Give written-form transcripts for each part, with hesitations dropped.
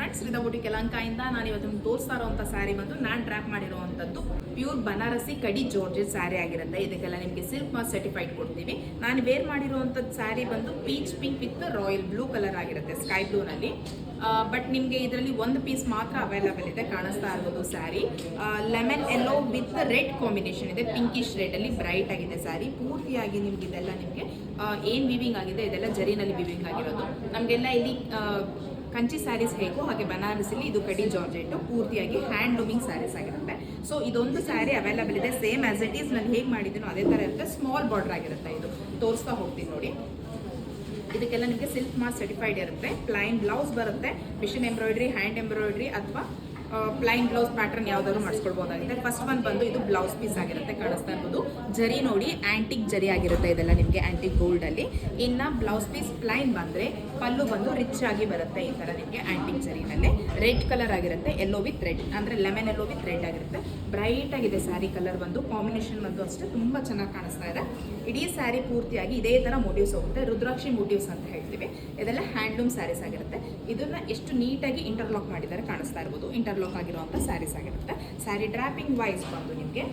Friends, Shridha boutique ಯಲಹಂಕದಿಂದ ನಾನು ಇವತ್ತು ನಿಮ್ಗೆ ತೋರಿಸ್ತಾ ಇರೋಂಥ ಸ್ಯಾರಿ ಬಂದು ನಾನು ಟ್ರ್ಯಾಪ್ ಮಾಡಿರೋವಂಥದ್ದು ಪ್ಯೂರ್ ಬನಾರಸಿ ಕಡಿ ಜಾರ್ಜೆಟ್ ಸ್ಯಾರಿ ಆಗಿರುತ್ತೆ. ಇದಕ್ಕೆಲ್ಲ ನಿಮಗೆ ಸಿಲ್ಕ್ ಮಾರ್ಕ್ ಸರ್ಟಿಫೈಡ್ ಕೊಡ್ತೀವಿ. ನಾನು ವೇರ್ ಮಾಡಿರೋವಂಥದ್ದು ಸ್ಯಾರಿ ಬಂದು peach pink with royal blue colour ಆಗಿರುತ್ತೆ, ಸ್ಕೈ ಬ್ಲೂನಲ್ಲಿ. ಬಟ್ ನಿಮಗೆ ಇದರಲ್ಲಿ ಒಂದು ಪೀಸ್ ಮಾತ್ರ ಅವೈಲಬಲ್ ಇದೆ, ಕಾಣಿಸ್ತಾ ಇರ್ಬೋದು sari. Lemon yellow with red combination ಇದೆ, ಪಿಂಕಿಶ್ ರೆಡಲ್ಲಿ ಬ್ರೈಟ್ ಆಗಿದೆ ಸ್ಯಾರಿ. ಪೂರ್ತಿಯಾಗಿ ನಿಮ್ಗೆ ಇದೆಲ್ಲ ನಿಮಗೆ ಏನು ವಿವಿಂಗ್ ಆಗಿದೆ ಇದೆಲ್ಲ ಜರಿನಲ್ಲಿ ವಿವಿಂಗ್ ಆಗಿರೋದು. ನಮಗೆಲ್ಲ ಇಲ್ಲಿ ಕಂಚಿ ಸ್ಯಾರೀಸ್ ಹೇಗೋ ಹಾಗೆ ಬನಾರಸಿಲಿ ಇದು ಕಡಿ ಜಾರ್ಜೆಟ್ ಪೂರ್ತಿಯಾಗಿ ಹ್ಯಾಂಡ್ ಲೂಮಿಂಗ್ ಸ್ಯಾರೀಸ್ ಆಗಿರುತ್ತೆ. ಸೊ ಇದೊಂದು ಸ್ಯಾರಿ ಅವೈಲಬಲ್ ಇದೆ, ಸೇಮ್ ಆಸ್ ಇಟ್ ಈಸ್ ನಾನು ಹೇಗೆ ಮಾಡಿದ್ದೀನೋ ಅದೇ ಥರ ಇರುತ್ತೆ. ಸ್ಮಾಲ್ ಬಾರ್ಡರ್ ಆಗಿರುತ್ತೆ, ಇದು ತೋರಿಸ್ತಾ ಹೋಗ್ತೀನಿ ನೋಡಿ. ಇದಕ್ಕೆಲ್ಲ ನಿಮಗೆ ಸಿಲ್ಕ್ ಮಾರ್ಕ್ ಸರ್ಟಿಫೈಡ್ ಇರುತ್ತೆ. ಪ್ಲೈನ್ ಬ್ಲೌಸ್ ಬರುತ್ತೆ, ಮಿಷಿನ್ ಎಂಬ್ರಾಯ್ಡ್ರಿ, ಹ್ಯಾಂಡ್ ಎಂಬ್ರಾಯ್ಡ್ರಿ ಅಥವಾ ಪ್ಲೈನ್ ಬ್ಲೌಸ್ ಪ್ಯಾಟರ್ನ್ ಯಾವ್ದಾದ್ರು ಮಾಡಿಸ್ಕೊಳ್ಬೋದಾಗಿದೆ. ಫಸ್ಟ್ ಒನ್ ಬಂದು ಇದು ಬ್ಲೌಸ್ ಪೀಸ್ ಆಗಿರುತ್ತೆ, ಕಾಣಿಸ್ತಾ ಇರ್ಬೋದು. ಜರಿ ನೋಡಿ, ಆಂಟಿಕ್ ಜರಿ ಆಗಿರುತ್ತೆ ಇದೆಲ್ಲ ನಿಮಗೆ, ಆಂಟಿಕ್ ಗೋಲ್ಡ್ ಅಲ್ಲಿ. ಇನ್ನು ಬ್ಲೌಸ್ ಪೀಸ್ ಪ್ಲೈನ್ ಬಂದ್ರೆ ಪಲ್ಲು ಬಂದು ರಿಚ್ ಆಗಿ ಬರುತ್ತೆ ಈ ತರ ನಿಮಗೆ ಆಂಟಿಕ್ ಜರಿನಲ್ಲಿ. ರೆಡ್ ಕಲರ್ ಆಗಿರುತ್ತೆ, ಯೆಲ್ಲೋ ವಿತ್ ರೆಡ್ ಅಂದ್ರೆ ಲೆಮನ್ ಯೆಲ್ಲೋ ವಿತ್ ರೆಡ್ ಆಗಿರುತ್ತೆ. ಬ್ರೈಟ್ ಆಗಿದೆ ಸ್ಯಾರಿ ಕಲರ್ ಬಂದು, ಕಾಂಬಿನೇಷನ್ ಬಂದು ಅಷ್ಟೇ ತುಂಬಾ ಚೆನ್ನಾಗಿ ಕಾಣಿಸ್ತಾ ಇದೆ. ಇಡೀ ಸ್ಯಾರಿ ಪೂರ್ತಿಯಾಗಿ ಇದೇ ತರ ಮೋಟಿವ್ಸ್ ಹೋಗುತ್ತೆ, ರುದ್ರಾಕ್ಷಿ ಮೋಟಿವ್ಸ್ ಅಂತ ಹೇಳ್ತೀವಿ. ಇದೆಲ್ಲ ಹ್ಯಾಂಡ್ಲೂಮ್ ಸ್ಯಾರೀಸ್ ಆಗಿರುತ್ತೆ. ಇದನ್ನ ಎಷ್ಟು ನೀಟಾಗಿ ಇಂಟರ್ಲಾಕ್ ಮಾಡಿದ್ದಾರೆ ಕಾಣಿಸ್ತಾ ಇರ್ಬೋದು, ಇಂಟರ್ಲಾಕ್ ಆಗಿರುವಂಥ ಸ್ಯಾರೀಸ್ ಆಗಿರುತ್ತೆ. ಸ್ಯಾರಿ ಡ್ರಾಪಿಂಗ್ ವೈಸ್ ಬಂದು ನಿಮಗೆ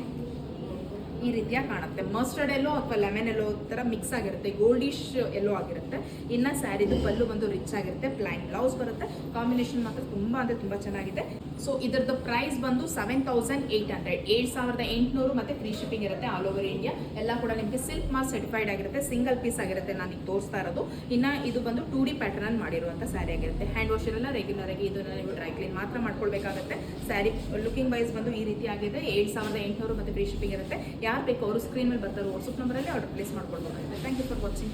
ಈ ರೀತಿಯಾಗಿ ಕಾಣುತ್ತೆ. ಮಸ್ಟರ್ಡ್ ಎಲ್ಲೋ ಅಥವಾ ಲೆಮನ್ ಎಲ್ಲೋ ಥರ ಮಿಕ್ಸ್ ಆಗಿರುತ್ತೆ, ಗೋಲ್ಡಿಶ್ ಎಲ್ಲೋ ಆಗಿರುತ್ತೆ. ಇನ್ನು ಸ್ಯಾರಿದು ಪಲ್ಲು ಬಂದು ರಿಚ್ ಆಗಿರುತ್ತೆ, ಪ್ಲೈನ್ ಬ್ಲೌಸ್ ಬರುತ್ತೆ. ಕಾಂಬಿನೇಷನ್ ಮಾತ್ರ ತುಂಬ ಅಂದರೆ ತುಂಬ ಚೆನ್ನಾಗಿದೆ. ಸೊ ಇದರದ್ದು ಪ್ರೈಸ್ ಬಂದು 7,800, 7,800 ಮತ್ತು ಫ್ರೀ ಶಿಪ್ಪಿಂಗ್ ಇರುತ್ತೆ ಆಲ್ ಓವರ್ ಇಂಡಿಯಾ. ಎಲ್ಲ ಕೂಡ ನಿಮಗೆ ಸಿಲ್ಕ್ ಮಾರ್ಕ್ ಸರ್ಟಿಫೈಡ್ ಆಗಿರುತ್ತೆ, ಸಿಂಗಲ್ ಪೀಸ್ ಆಗಿರುತ್ತೆ ನಾನು ಈಗ ತೋರಿಸ್ತಾ ಇರೋದು. ಇನ್ನು ಇದು ಬಂದು 2D ಪ್ಯಾಟರ್ನ್ ಮಾಡಿರುವಂಥ ಸ್ಯಾರಿ ಆಗಿರುತ್ತೆ. ಹ್ಯಾಂಡ್ ವಾಶ್ ಎಲ್ಲ ರೆಗ್ಯುಲರ್ ಆಗಿ ಇದನ್ನು ನೀವು ಡ್ರೈ ಕ್ಲೀನ್ ಮಾತ್ರ ಮಾಡ್ಕೊಳ್ಬೇಕಾಗುತ್ತೆ. ಸ್ಯಾರಿ ಲುಕಿಂಗ್ ವೈಸ್ ಬಂದು ಈ ರೀತಿ ಆಗಿದೆ. 7,800 ಮತ್ತು ಫ್ರೀ ಶಿಪ್ಪಿಂಗ್ ಇರುತ್ತೆ. ಯಾರು ಬೇಕು ಅವರು ಸ್ಕ್ರೀನ್ ಮೇಲೆ ಬರ್ತಾರೆ ವಾಟ್ಸಪ್ ನಂಬರಲ್ಲಿ ಆರ್ಡರ್ ಪ್ಲೇಸ್ ಮಾಡ್ಕೊಳ್ಬೇಕಾಗುತ್ತೆ. Thank you for watching.